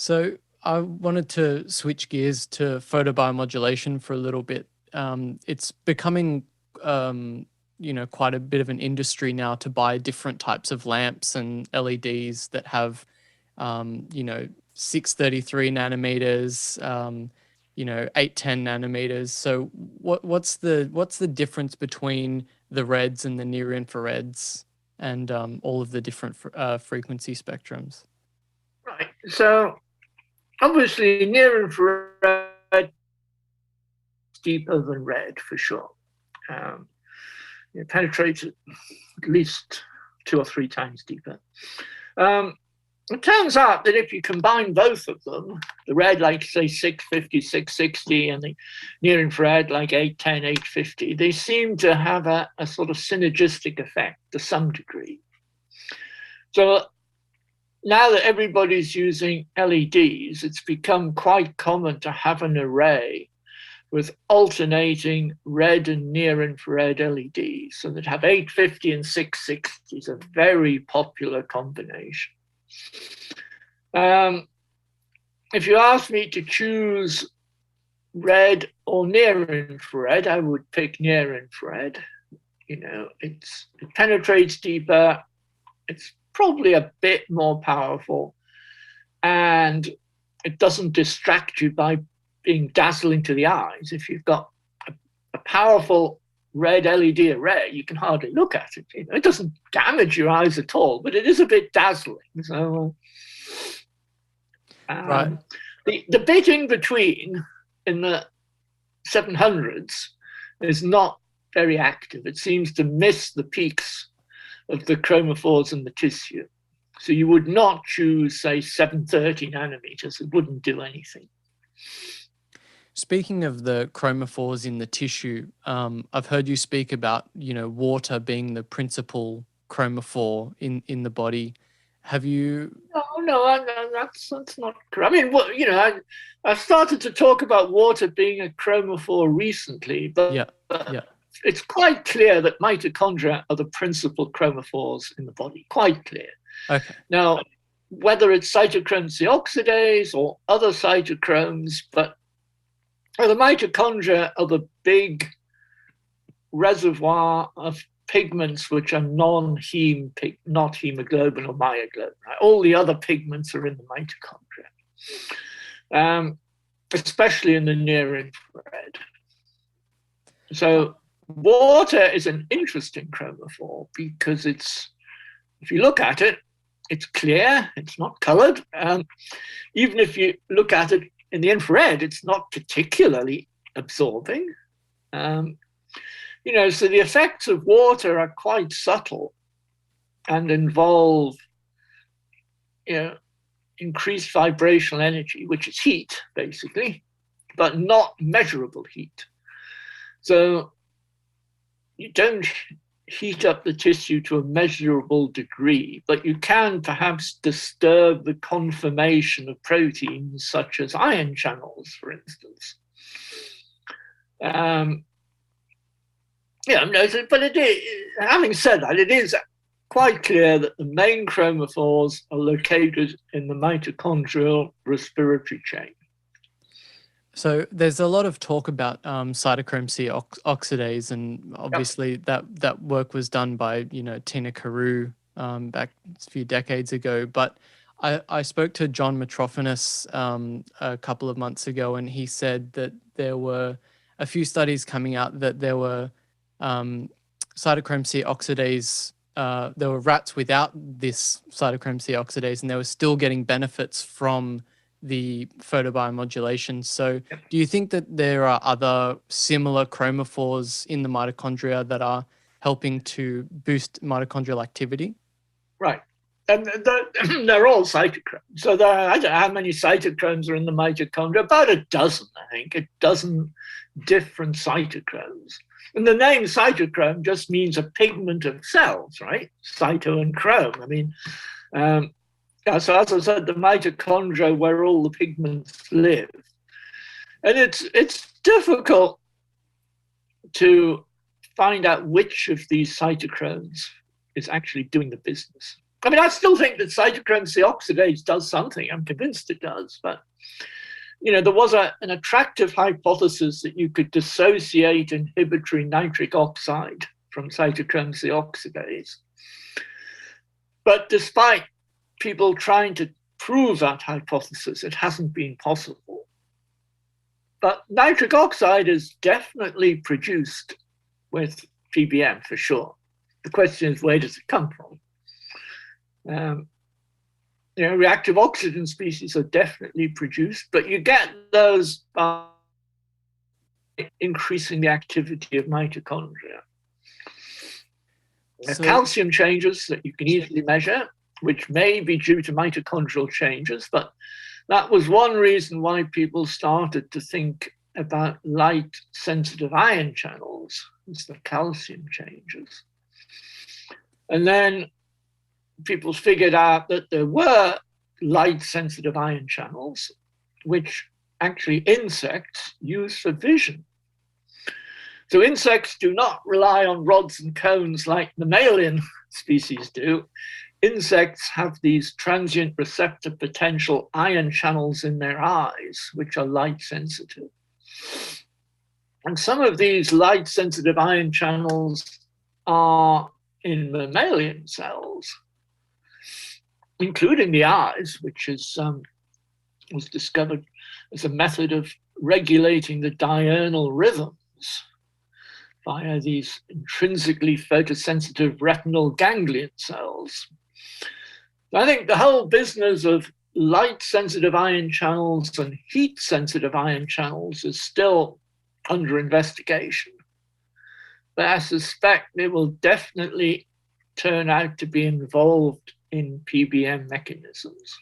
So I wanted to switch gears to photobiomodulation for a little bit. It's becoming, quite a bit of an industry now to buy different types of lamps and LEDs that have, 633 nanometers, 810 nanometers. So what's the difference between the reds and the near infrareds and all of the different frequency spectrums? Right. So obviously, near infrared is deeper than red for sure. Um, it penetrates at least 2 or 3 times deeper. It turns out that if you combine both of them, the red, like say 650, 660, and the near infrared, like 810, 850, they seem to have a sort of synergistic effect to some degree. So now that everybody's using LEDs, it's become quite common to have an array with alternating red and near infrared LEDs. So that have 850 and 660 is a very popular combination. If you ask me to choose red or near infrared, I would pick near infrared. It penetrates deeper. It's probably a bit more powerful, and it doesn't distract you by being dazzling to the eyes. If you've got a powerful red LED array, you can hardly look at it. It doesn't damage your eyes at all, but it is a bit dazzling. So Right. The bit in between, in the 700s, is not very active. It seems to miss the peaks of the chromophores in the tissue. So you would not choose, say, 730 nanometers. It wouldn't do anything. Speaking of the chromophores in the tissue, I've heard you speak about, water being the principal chromophore in the body. Have you? No, that's not correct. I mean, I started to talk about water being a chromophore recently, but Yeah. it's quite clear that mitochondria are the principal chromophores in the body. Quite clear. Okay. Now, whether it's cytochrome C oxidase or other cytochromes, but the mitochondria are the big reservoir of pigments which are not hemoglobin or myoglobin. Right? All the other pigments are in the mitochondria, especially in the near infrared. So water is an interesting chromophore because if you look at it, it's clear, it's not colored. Even if you look at it in the infrared, it's not particularly absorbing. So the effects of water are quite subtle and involve, increased vibrational energy, which is heat, basically, but not measurable heat. So you don't heat up the tissue to a measurable degree, but you can perhaps disturb the conformation of proteins such as ion channels, for instance. But having said that, it is quite clear that the main chromophores are located in the mitochondrial respiratory chain. So there's a lot of talk about cytochrome C oxidase, and obviously that work was done by Tina Carew back a few decades ago. But I spoke to John Metrofinus a couple of months ago, and he said that there were a few studies coming out that there were cytochrome C oxidase. There were rats without this cytochrome C oxidase, and they were still getting benefits from the photobiomodulation. So do you think that there are other similar chromophores in the mitochondria that are helping to boost mitochondrial activity? Right. And they're all cytochromes. So I don't know how many cytochromes are in the mitochondria, about a dozen, I think, a dozen different cytochromes. And the name cytochrome just means a pigment of cells, right? Cyto and chrome. I mean, so as I said, the mitochondria where all the pigments live. And it's difficult to find out which of these cytochromes is actually doing the business. I mean, I still think that cytochrome C oxidase does something. I'm convinced it does. But, there was an attractive hypothesis that you could dissociate inhibitory nitric oxide from cytochrome C oxidase. But despite people trying to prove that hypothesis, it hasn't been possible. But nitric oxide is definitely produced with PBM for sure. The question is, where does it come from? Reactive oxygen species are definitely produced, but you get those by increasing the activity of mitochondria. So, calcium changes that you can easily measure, which may be due to mitochondrial changes, but that was one reason why people started to think about light-sensitive ion channels, as the calcium changes. And then people figured out that there were light-sensitive ion channels, which actually insects use for vision. So insects do not rely on rods and cones like mammalian species do. Insects have these transient receptor potential ion channels in their eyes, which are light-sensitive. And some of these light-sensitive ion channels are in mammalian cells, including the eyes, which was discovered as a method of regulating the diurnal rhythms via these intrinsically photosensitive retinal ganglion cells. I think the whole business of light-sensitive ion channels and heat-sensitive ion channels is still under investigation. But I suspect they will definitely turn out to be involved in PBM mechanisms.